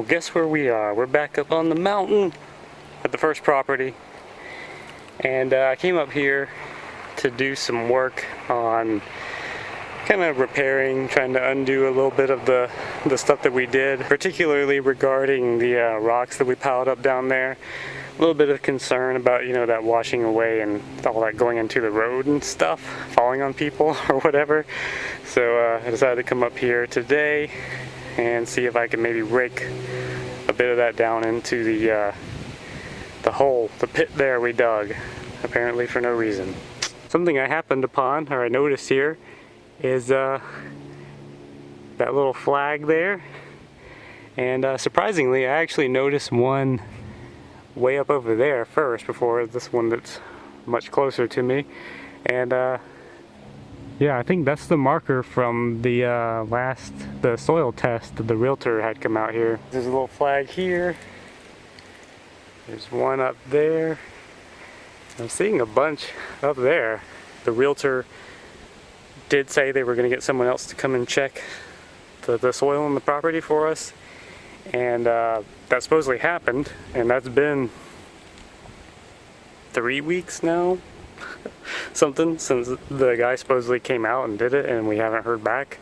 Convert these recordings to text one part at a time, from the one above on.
Well, guess where we are? We're back up on the mountain at the first property. And I came up here to do some work on kind of repairing, trying to undo a little bit of the stuff that we did, particularly regarding the rocks that we piled up down there. A little bit of concern about, you know, that washing away and all that going into the road and stuff, falling on people or whatever. So I decided to come up here today and see if I can maybe rake a bit of that down into the hole, the pit there we dug, apparently for no reason. Something I happened upon, or I noticed here, is that little flag there. And surprisingly, I actually noticed one way up over there first before this one that's much closer to me. And yeah, I think that's the marker from the the soil test that the realtor had come out here. There's a little flag here. There's one up there. I'm seeing a bunch up there. The realtor did say they were going to get someone else to come and check the soil on the property for us. And that supposedly happened, and that's been 3 weeks now. Something since the guy supposedly came out and did it, and we haven't heard back.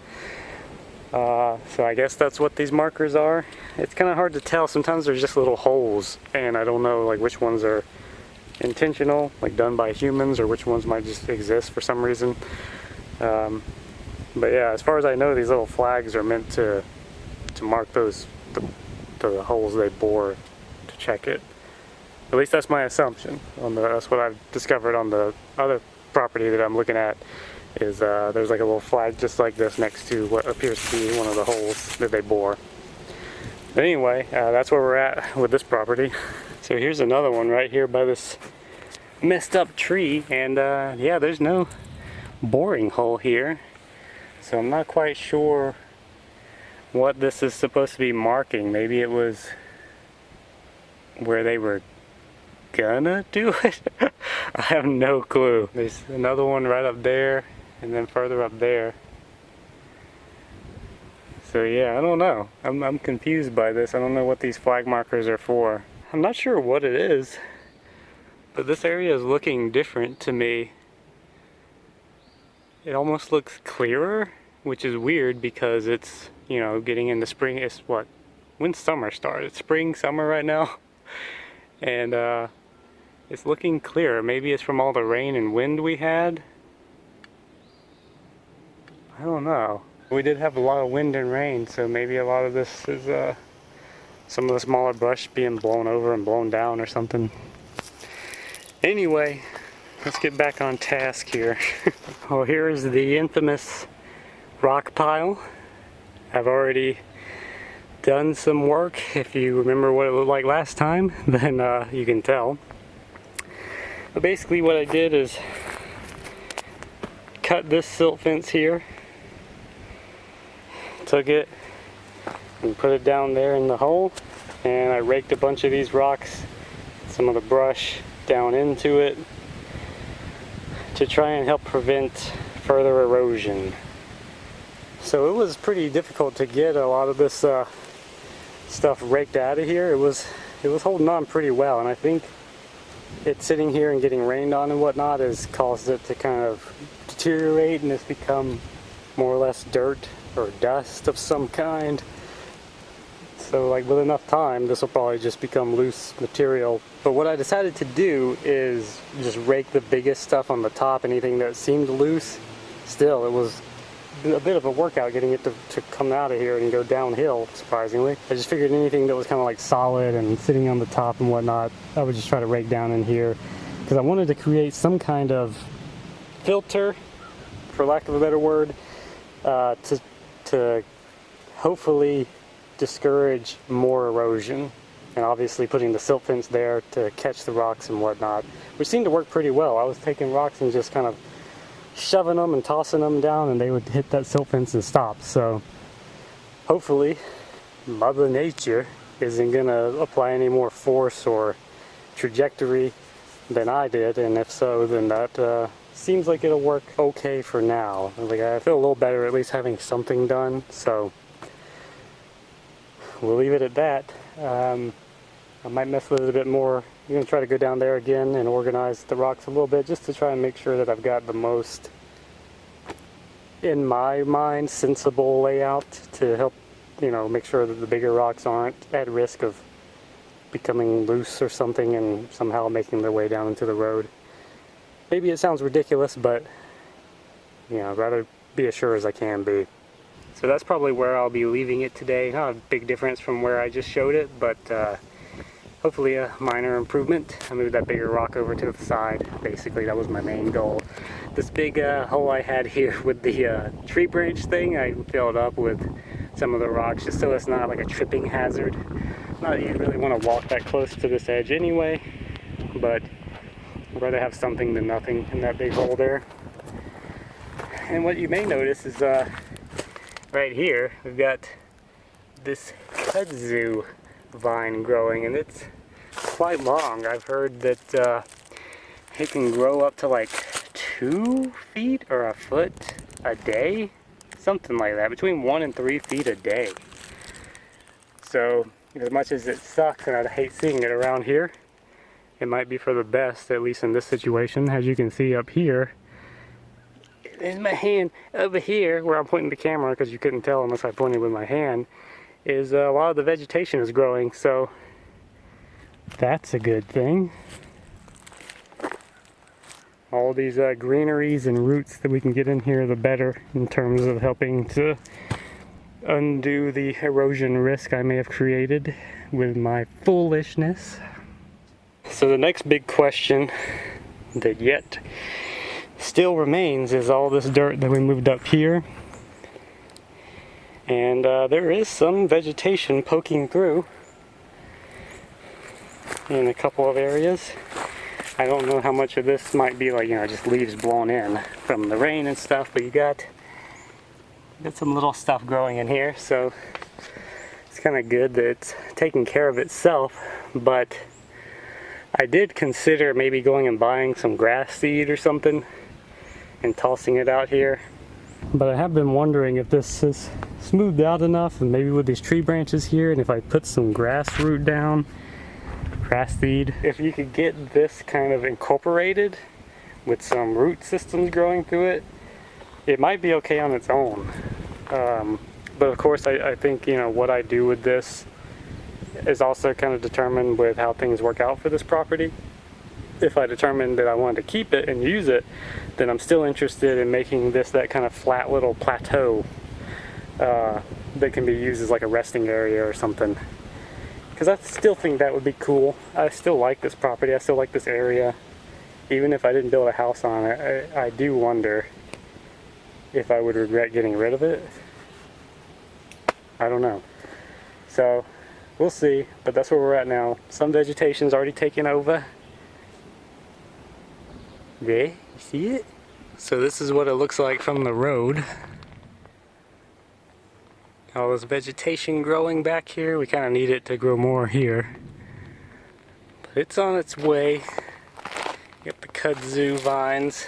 So I guess that's what these markers are. It's kind of hard to tell. Sometimes there's just little holes, and I don't know like which ones are intentional, like done by humans, or which ones might just exist for some reason. But yeah, as far as I know, these little flags are meant to mark those the holes they bore to check it. At least that's my assumption. That's what I've discovered on the other property that I'm looking at. Is there's like a little flag just like this next to what appears to be one of the holes that they bore. But anyway, that's where we're at with this property. So here's another one right here by this messed up tree, and yeah, there's no boring hole here. So I'm not quite sure what this is supposed to be marking. Maybe it was where they were gonna do it. I have no clue. There's another one right up there, and then further up there. So yeah, I don't know. I'm confused by this. I don't know what these flag markers are for. I'm not sure what it is, but this area is looking different to me. It almost looks clearer, which is weird because it's, you know, getting into spring. It's what? When's summer start? It's spring, summer right now. And it's looking clearer. Maybe it's from all the rain and wind we had. I don't know. We did have a lot of wind and rain, so maybe a lot of this is some of the smaller brush being blown over and blown down or something. Anyway, let's get back on task here. Well, here is the infamous rock pile. I've already done some work. If you remember what it looked like last time, then you can tell. But basically what I did is cut this silt fence here, took it and put it down there in the hole, and I raked a bunch of these rocks, some of the brush down into it to try and help prevent further erosion. So it was pretty difficult to get a lot of this stuff raked out of here. It was holding on pretty well, and I think it sitting here and getting rained on and whatnot has caused it to kind of deteriorate, and it's become more or less dirt or dust of some kind. So like with enough time, this will probably just become loose material. But what I decided to do is just rake the biggest stuff on the top, anything that seemed loose. Still, it was a bit of a workout getting it to come out of here and go downhill, surprisingly. I just figured anything that was kind of like solid and sitting on the top and whatnot, I would just try to rake down in here, because I wanted to create some kind of filter, for lack of a better word, to hopefully discourage more erosion. And obviously putting the silt fence there to catch the rocks and whatnot, which seemed to work pretty well. I was taking rocks and just kind of shoving them and tossing them down, and they would hit that silt fence and stop. So hopefully Mother Nature isn't gonna apply any more force or trajectory than I did, and if so, then that seems like it'll work okay for now. Like, I feel a little better at least having something done. So we'll leave it at that. I might mess with it a bit more. I'm going to try to go down there again and organize the rocks a little bit just to try and make sure that I've got the most, in my mind, sensible layout to help, you know, make sure that the bigger rocks aren't at risk of becoming loose or something and somehow making their way down into the road. Maybe it sounds ridiculous, but, you know, I'd rather be as sure as I can be. So that's probably where I'll be leaving it today. Not a big difference from where I just showed it, but hopefully a minor improvement. I moved that bigger rock over to the side. Basically, that was my main goal. This big hole I had here with the tree branch thing, I filled up with some of the rocks just so it's not like a tripping hazard. Not that you really want to walk that close to this edge anyway, but I'd rather have something than nothing in that big hole there. And what you may notice is right here, we've got this kudzu vine growing, and it's quite long. I've heard that it can grow up to like 2 feet or a foot a day, something like that, between 1 and 3 feet a day. So as much as it sucks and I'd hate seeing it around here, it might be for the best, at least in this situation. As you can see up here, in my hand over here where I'm pointing the camera, because you couldn't tell unless I pointed with my hand, is a lot of the vegetation is growing, so that's a good thing. All these greeneries and roots that we can get in here, the better in terms of helping to undo the erosion risk I may have created with my foolishness. So the next big question that yet still remains is all this dirt that we moved up here, and there is some vegetation poking through in a couple of areas. I don't know how much of this might be like, you know, just leaves blown in from the rain and stuff, but you got some little stuff growing in here, so it's kind of good that it's taking care of itself. But I did consider maybe going and buying some grass seed or something and tossing it out here. But I have been wondering if this is smoothed out enough, and maybe with these tree branches here, and if I put some grass root down, grass seed, if you could get this kind of incorporated with some root systems growing through it, it might be okay on its own. But of course I think, you know, what I do with this is also kind of determined with how things work out for this property. If I determine that I wanted to keep it and use it, then I'm still interested in making this that kind of flat little plateau that can be used as like a resting area or something. Because I still think that would be cool. I still like this property, I still like this area. Even if I didn't build a house on it, I do wonder if I would regret getting rid of it. I don't know. So we'll see, but that's where we're at now. Some vegetation's already taken over. There, you see it? So this is what it looks like from the road. All this vegetation growing back here. We kind of need it to grow more here. But it's on its way. Got the kudzu vines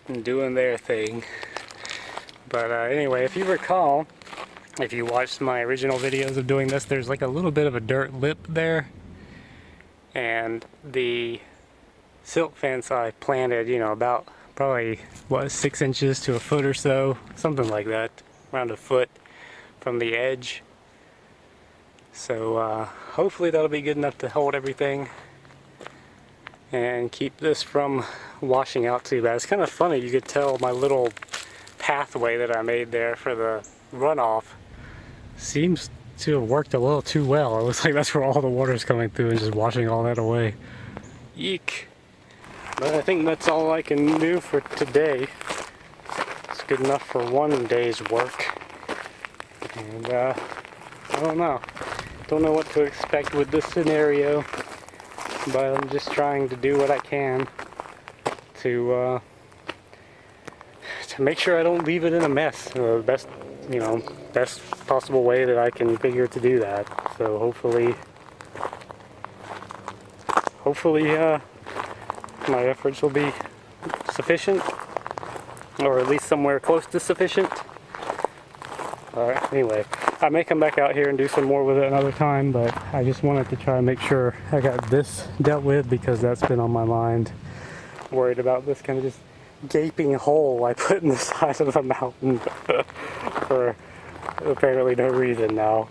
and doing their thing. But anyway, if you recall, if you watched my original videos of doing this, there's like a little bit of a dirt lip there. And the silk fence I planted, you know, about probably, what, 6 inches to a foot or so, something like that, around a foot from the edge. So hopefully that'll be good enough to hold everything and keep this from washing out too bad. It's kind of funny, you could tell my little pathway that I made there for the runoff seems to have worked a little too well. It looks like that's where all the water's coming through and just washing all that away. Eek. But I think that's all I can do for today. It's good enough for one day's work. And I don't know. Don't know what to expect with this scenario, but I'm just trying to do what I can to make sure I don't leave it in a mess. The best, you know, best possible way that I can figure to do that. So hopefully my efforts will be sufficient, or at least somewhere close to sufficient. Alright, anyway, I may come back out here and do some more with it another time, but I just wanted to try and make sure I got this dealt with because that's been on my mind. Worried about this kind of just gaping hole I put in the side of the mountain for apparently no reason now.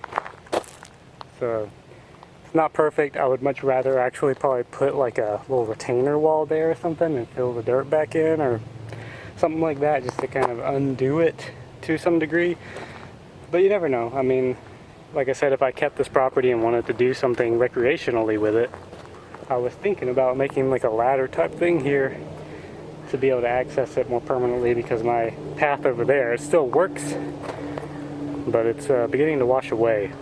So it's not perfect. I would much rather actually probably put like a little retainer wall there or something and fill the dirt back in or something like that just to kind of undo it to some degree. But you never know. I mean, like I said, if I kept this property and wanted to do something recreationally with it, I was thinking about making like a ladder type thing here to be able to access it more permanently because my path over there, it still works, but it's beginning to wash away.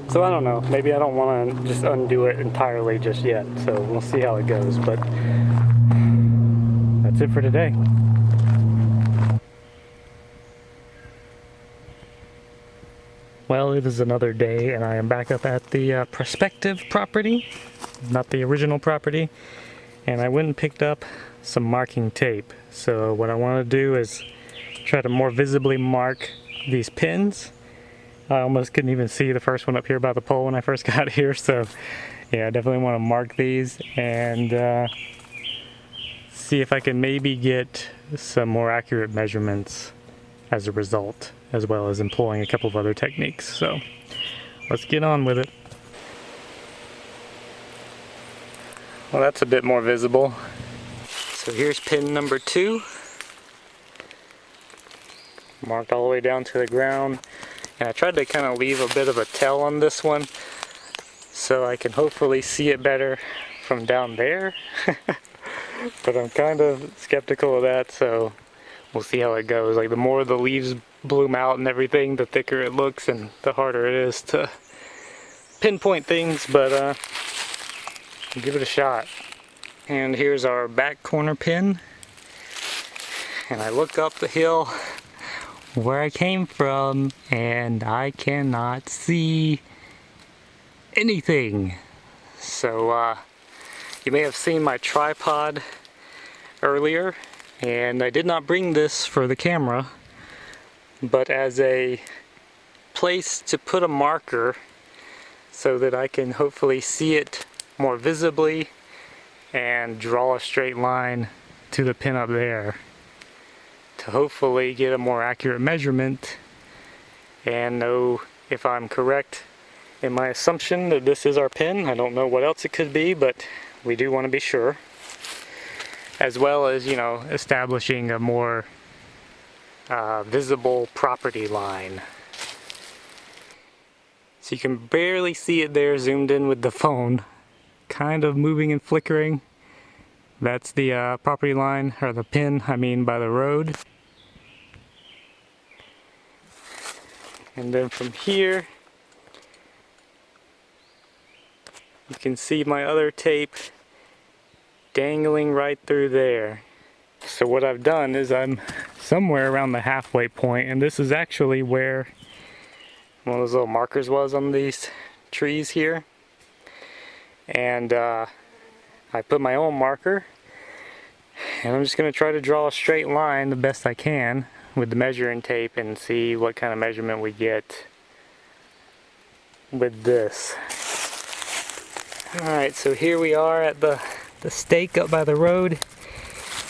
So I don't know, maybe I don't want to just undo it entirely just yet, so we'll see how it goes, but that's it for today. Well, it is another day and I am back up at the prospective property, not the original property, and I went and picked up some marking tape. So what I want to do is try to more visibly mark these pins. I almost couldn't even see the first one up here by the pole when I first got here, so yeah, I definitely want to mark these and see if I can maybe get some more accurate measurements as a result, as well as employing a couple of other techniques. So let's get on with it. Well, that's a bit more visible. So here's pin number 2, marked all the way down to the ground. And I tried to kind of leave a bit of a tail on this one so I can hopefully see it better from down there. But I'm kind of skeptical of that, so we'll see how it goes. Like the more the leaves bloom out and everything, the thicker it looks and the harder it is to pinpoint things, but we'll give it a shot. And here's our back corner pin. And I look up the hill where I came from and I cannot see anything. So you may have seen my tripod earlier, and I did not bring this for the camera, but as a place to put a marker so that I can hopefully see it more visibly and draw a straight line to the pin up there to hopefully get a more accurate measurement and know if I'm correct in my assumption that this is our pin. I don't know what else it could be, but we do want to be sure, as well as, you know, establishing a more visible property line. So you can barely see it there zoomed in with the phone, kind of moving and flickering. That's the property line, or the pin, I mean, by the road. And then from here, you can see my other tape dangling right through there. So what I've done is I'm somewhere around the halfway point, and this is actually where one of those little markers was on these trees here. And I put my own marker, and I'm just going to try to draw a straight line the best I can with the measuring tape and see what kind of measurement we get with this. Alright, so here we are at the stake up by the road,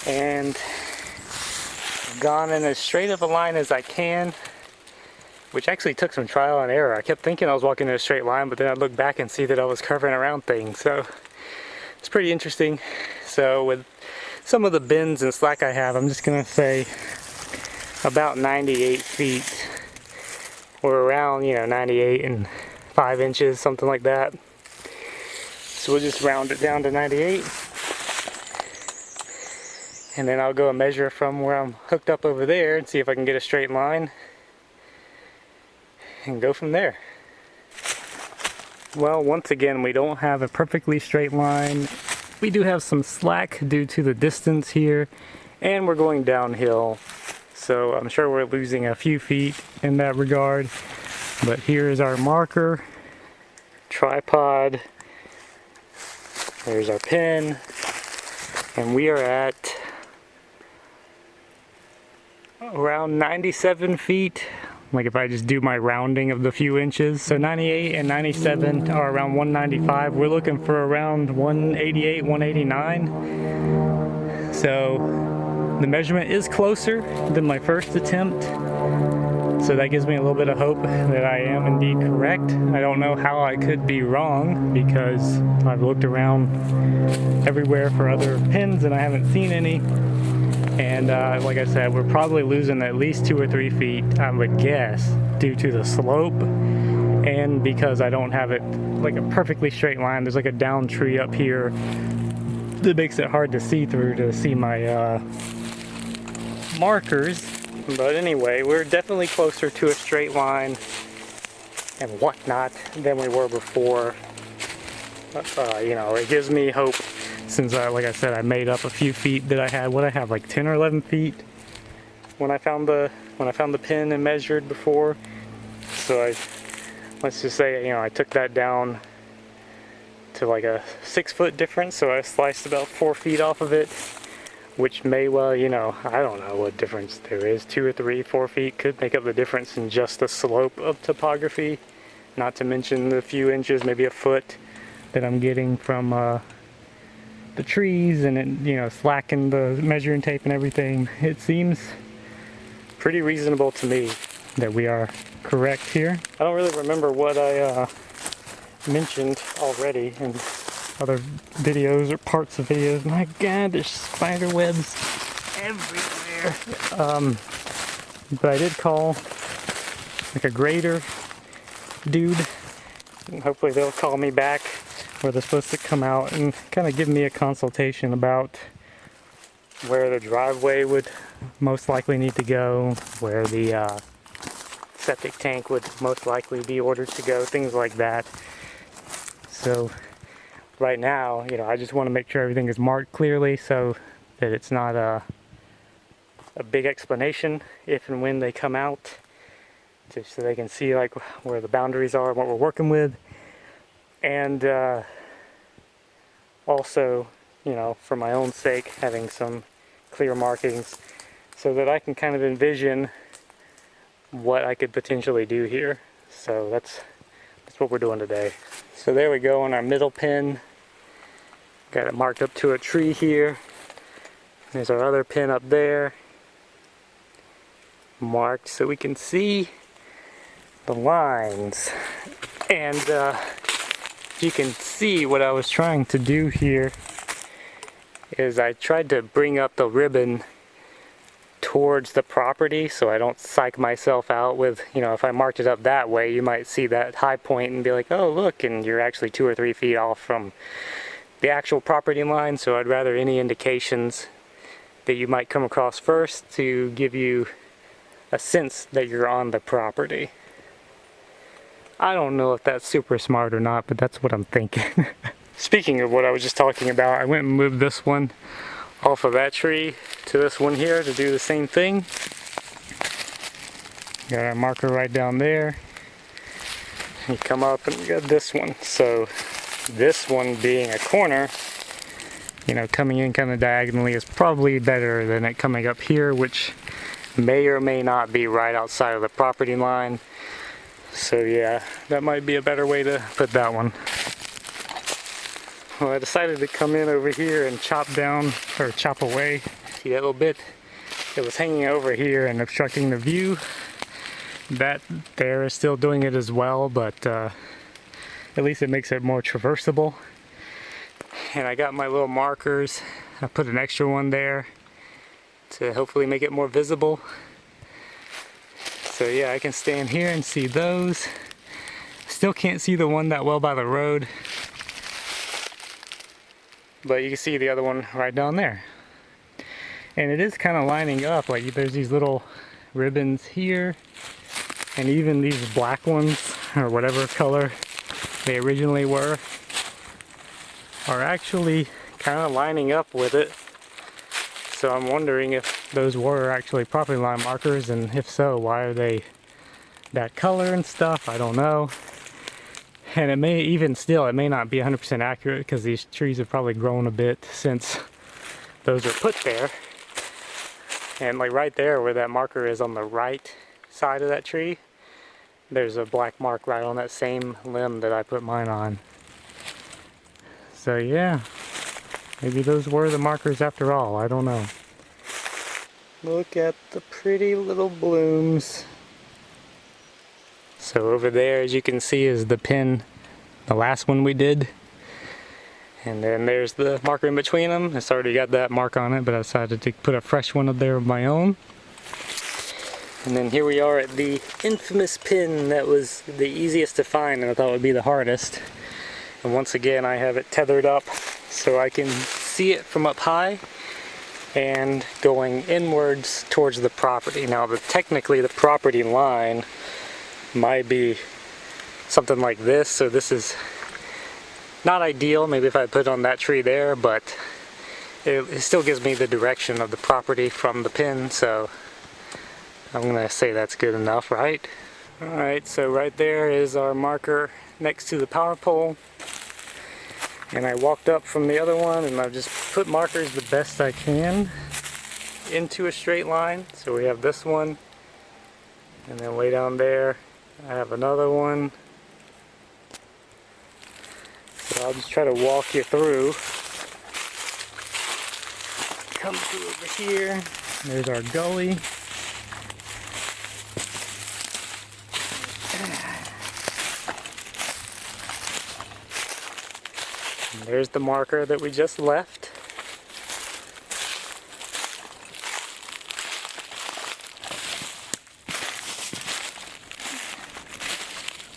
and I've gone in as straight of a line as I can, which actually took some trial and error. I kept thinking I was walking in a straight line, but then I'd look back and see that I was curving around things, so it's pretty interesting. So with some of the bends and slack I have, I'm just going to say about 98 feet, or around, you know, 98 and 5 inches, something like that. So we'll just round it down to 98. And then I'll go and measure from where I'm hooked up over there and see if I can get a straight line and go from there. Well, once again, we don't have a perfectly straight line. We do have some slack due to the distance here, and we're going downhill. So I'm sure we're losing a few feet in that regard. But here is our marker, tripod, there's our pin, and we are at around 97 feet, like if I just do my rounding of the few inches. So 98 and 97 are around 195. We're looking for around 188, 189. So the measurement is closer than my first attempt. So that gives me a little bit of hope that I am indeed correct. I don't know how I could be wrong because I've looked around everywhere for other pins and I haven't seen any. And like I said, we're probably losing at least 2 or 3 feet, I would guess, due to the slope and because I don't have it like a perfectly straight line. There's like a down tree up here that makes it hard to see through to see my markers. But anyway, we're definitely closer to a straight line and whatnot than we were before. You know, it gives me hope since, like I said, I made up a few feet that I had. What I have, like 10 or 11 feet when I found the pin and measured before. So let's just say, you know, I took that down to like a 6-foot difference. So I sliced about 4 feet off of it. Which may well, you know, I don't know what difference there is. 2 or 3, 4 feet could make up the difference in just the slope of topography. Not to mention the few inches, maybe a foot that I'm getting from the trees and it, you know, slacking the measuring tape and everything. It seems pretty reasonable to me that we are correct here. I don't really remember what I mentioned already in other videos or parts of videos. My god, there's spider webs everywhere. But I did call like a grader dude and hopefully they'll call me back, or they're supposed to come out and kind of give me a consultation about where the driveway would most likely need to go, where the septic tank would most likely be ordered to go, things like that. So right now, you know, I just want to make sure everything is marked clearly so that it's not a big explanation if and when they come out, just so they can see like where the boundaries are and what we're working with. And also, you know, for my own sake, having some clear markings so that I can kind of envision what I could potentially do here. So that's what we're doing today. So there we go on our middle pin. Got it marked up to a tree here. There's our other pin up there, marked so we can see the lines. And you can see what I was trying to do here is I tried to bring up the ribbon towards the property so I don't psych myself out with, you know, if I marked it up that way, you might see that high point and be like, oh look, and you're actually 2 or 3 feet off from the actual property line. So I'd rather any indications that you might come across first to give you a sense that you're on the property. I don't know if that's super smart or not, but that's what I'm thinking. Speaking of what I was just talking about, I went and moved this one off of that tree to this one here to do the same thing. Got our marker right down there. You come up and you got this one. So this one being a corner, you know, coming in kind of diagonally is probably better than it coming up here, which may or may not be right outside of the property line. So yeah, that might be a better way to put that one. Well, I decided to come in over here and chop down, or chop away. See that little bit that was hanging over here and obstructing the view? That there is still doing it as well, but at least it makes it more traversable. And I got my little markers. I put an extra one there to hopefully make it more visible. So yeah, I can stand here and see those. Still can't see the one that well by the road, but you can see the other one right down there. And it is kind of lining up, like there's these little ribbons here, and even these black ones, or whatever color they originally were, are actually kind of lining up with it. So I'm wondering if those were actually property line markers, and if so, why are they that color and stuff? I don't know. And it may even still, it may not be 100% accurate because these trees have probably grown a bit since those are put there. And like right there where that marker is on the right side of that tree, there's a black mark right on that same limb that I put mine on. So yeah, maybe those were the markers after all, I don't know. Look at the pretty little blooms. So over there, as you can see, is the pin, the last one we did. And then there's the marker in between them. It's already got that mark on it, but I decided to put a fresh one up there of my own. And then here we are at the infamous pin that was the easiest to find and I thought would be the hardest. And once again, I have it tethered up so I can see it from up high and going inwards towards the property. Now, technically the property line might be something like this, so this is not ideal, maybe if I put it on that tree there, but it still gives me the direction of the property from the pin, so I'm gonna say that's good enough, right? Alright, so right there is our marker next to the power pole. And I walked up from the other one and I've just put markers the best I can into a straight line. So we have this one, and then way down there I have another one. So I'll just try to walk you through. Come through over here. There's our gully. And there's the marker that we just left.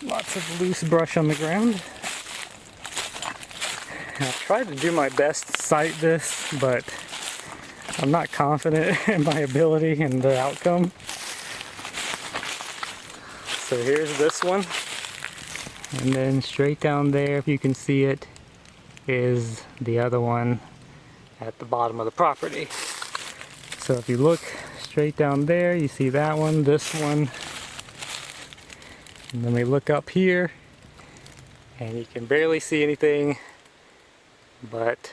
Lots of loose brush on the ground. I've tried to do my best to sight this, but I'm not confident in my ability and the outcome. So here's this one. And then straight down there, if you can see it, is the other one at the bottom of the property. So if you look straight down there, you see that one, this one, and then we look up here and you can barely see anything, but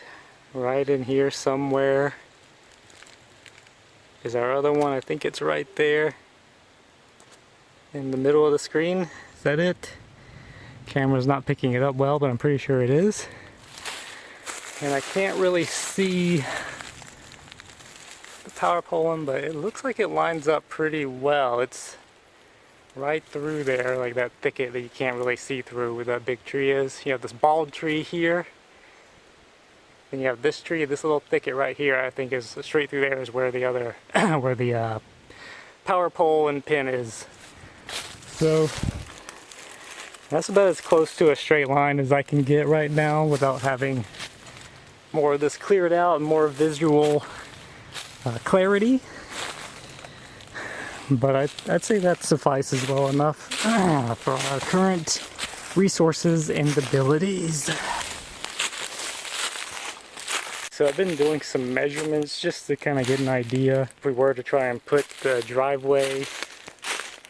right in here somewhere is our other one. I think it's right there in the middle of the screen. Is that it? Camera's not picking it up well, but I'm pretty sure it is. And I can't really see the power pole one, but it looks like it lines up pretty well. It's right through there, like that thicket that you can't really see through where that big tree is. You have this bald tree here. Then you have this tree, this little thicket right here, I think is straight through there is where the other, where the power pole and pin is. So that's about as close to a straight line as I can get right now without having more of this cleared out and more visual clarity. But I'd say that suffices well enough for our current resources and abilities. So I've been doing some measurements just to kind of get an idea. If we were to try and put the driveway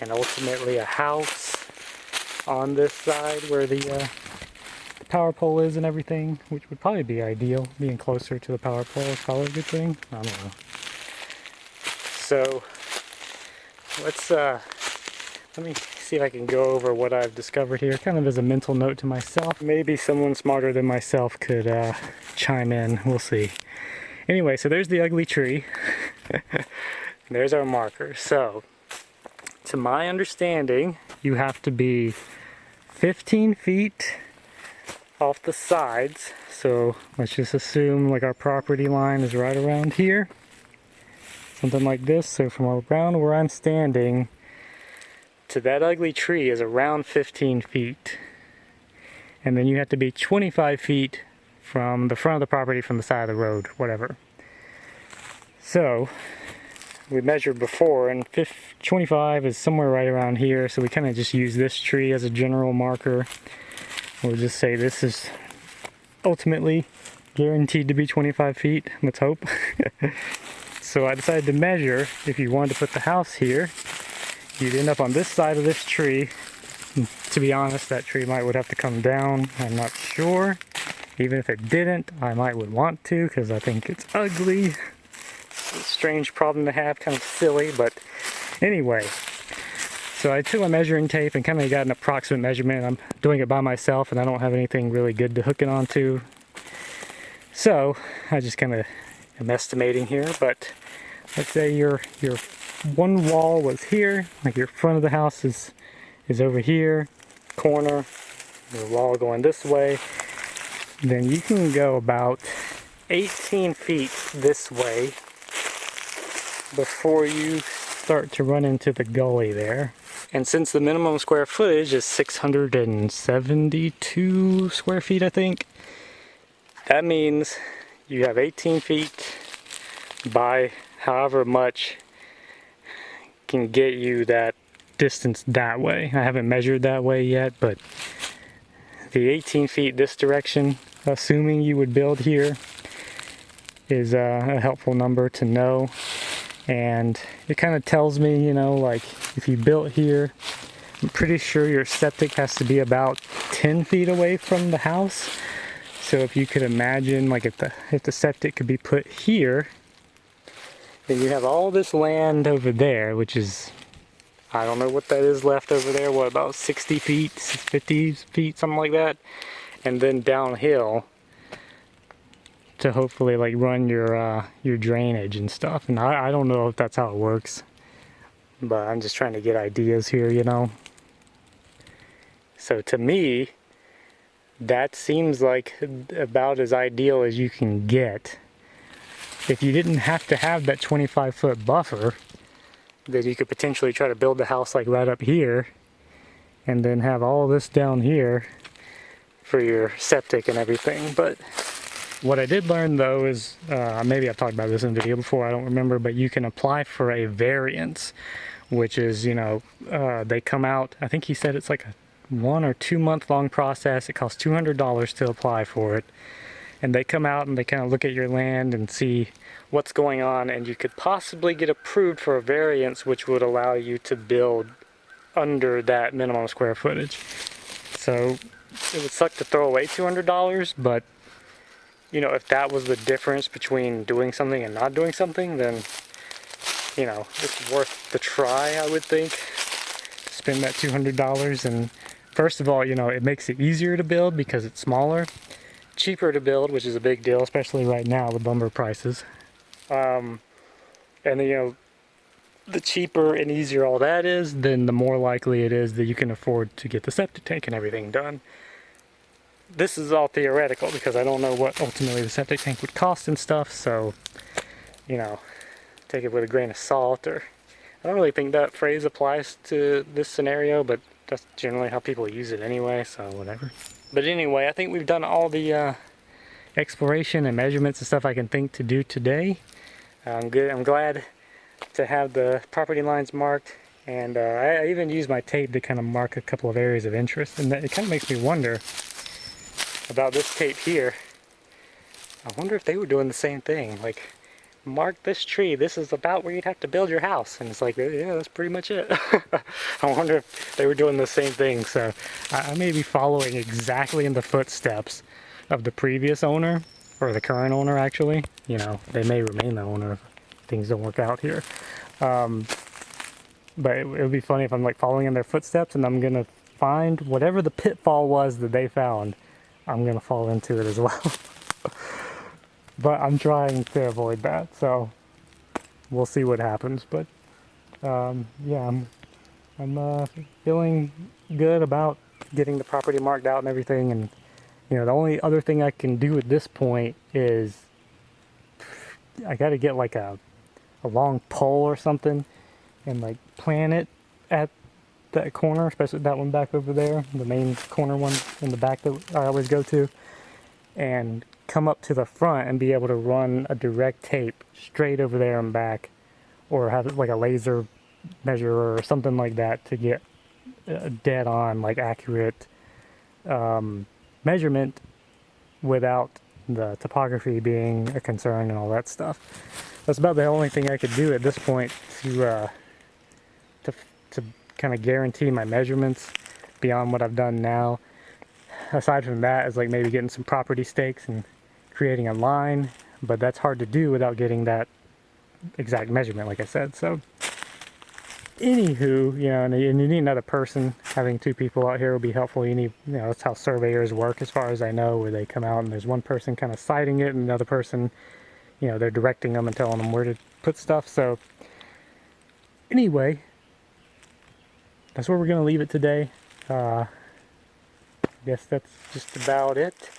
and ultimately a house on this side where the power pole is and everything, which would probably be ideal. Being closer to the power pole is probably a good thing. I don't know. So let's let me see if I can go over what I've discovered here, kind of as a mental note to myself. Maybe someone smarter than myself could chime in. We'll see. Anyway, so there's the ugly tree. There's our marker. So to my understanding, you have to be 15 feet off the sides. So let's just assume like our property line is right around here, something like this. So from around where I'm standing to that ugly tree is around 15 feet, and then you have to be 25 feet from the front of the property, from the side of the road, whatever. So we measured before, and 25 is somewhere right around here, so we kind of just use this tree as a general marker. We'll just say this is ultimately guaranteed to be 25 feet, let's hope. So I decided to measure. If you wanted to put the house here, you'd end up on this side of this tree. To be honest, that tree would have to come down. I'm not sure. Even if it didn't, I would want to, because I think it's ugly. It's a strange problem to have, kind of silly, but anyway. So I took my measuring tape and kind of got an approximate measurement. I'm doing it by myself and I don't have anything really good to hook it onto. So I just kind of am estimating here, but let's say your one wall was here, like your front of the house is over here, corner, your wall going this way, then you can go about 18 feet this way before you start to run into the gully there. And since the minimum square footage is 672 square feet, I think, that means you have 18 feet by however much can get you that distance that way. I haven't measured that way yet, but the 18 feet this direction, assuming you would build here, is a helpful number to know. And it kind of tells me, you know, like if you built here, I'm pretty sure your septic has to be about 10 feet away from the house. So if you could imagine, like if the septic could be put here, then you have all this land over there, which is, I don't know what that is left over there, what, about 60 feet, 50 feet, something like that. And then downhill to hopefully like run your drainage and stuff. And I don't know if that's how it works, but I'm just trying to get ideas here, you know. So to me, that seems like about as ideal as you can get. If you didn't have to have that 25-foot buffer, then you could potentially try to build the house like right up here and then have all this down here for your septic and everything. But what I did learn though is, maybe I've talked about this in a video before, I don't remember, but you can apply for a variance, which is, you know, they come out, I think he said it's like a 1 or 2 month long process. It costs $200 to apply for it. And they come out and they kind of look at your land and see what's going on, and you could possibly get approved for a variance which would allow you to build under that minimum square footage. So it would suck to throw away $200, but you know, if that was the difference between doing something and not doing something, then, you know, it's worth the try, I would think. Spend that $200. And first of all, you know, it makes it easier to build because it's smaller, cheaper to build, which is a big deal, especially right now with lumber prices. And then, you know, the cheaper and easier all that is, then the more likely it is that you can afford to get the septic tank and everything done. This is all theoretical because I don't know what ultimately the septic tank would cost and stuff, so, you know, take it with a grain of salt. Or I don't really think that phrase applies to this scenario, but that's generally how people use it anyway, so whatever. But anyway, I think we've done all the exploration and measurements and stuff I can think to do today. I'm glad to have the property lines marked, and I even used my tape to kind of mark a couple of areas of interest, and it kind of makes me wonder about this tape here. I wonder if they were doing the same thing, like, mark this tree, this is about where you'd have to build your house, and it's like, yeah, that's pretty much it. I wonder if they were doing the same thing. So I may be following exactly in the footsteps of the previous owner, or the current owner actually. You know, they may remain the owner if things don't work out here. But it would be funny if I'm like following in their footsteps and I'm gonna find whatever the pitfall was that they found, I'm gonna fall into it as well. But I'm trying to avoid that, so we'll see what happens. But yeah, I'm feeling good about getting the property marked out and everything. And you know, the only other thing I can do at this point is I got to get like a long pole or something and like plant it at that corner, especially that one back over there, the main corner one in the back that I always go to, and come up to the front and be able to run a direct tape straight over there and back, or have like a laser measurer or something like that to get a dead on, like accurate measurement without the topography being a concern and all that stuff. That's about the only thing I could do at this point to kind of guarantee my measurements beyond what I've done now. Aside from that is like maybe getting some property stakes and creating a line, but that's hard to do without getting that exact measurement, like I said. So Anywho, you know, and you need another person. Having two people out here will be helpful. You need, you know, that's how surveyors work, as far as I know, where they come out and there's one person kind of sighting it, and another person, you know, they're directing them and telling them where to put stuff. So, anyway, that's where we're gonna leave it today. I guess that's just about it.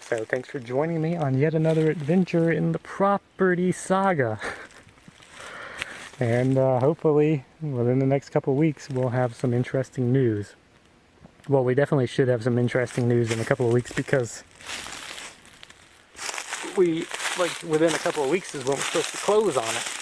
So, thanks for joining me on yet another adventure in the property saga. And hopefully, within the next couple of weeks, we'll have some interesting news. Well, we definitely should have some interesting news in a couple of weeks, because within a couple of weeks is when we're supposed to close on it.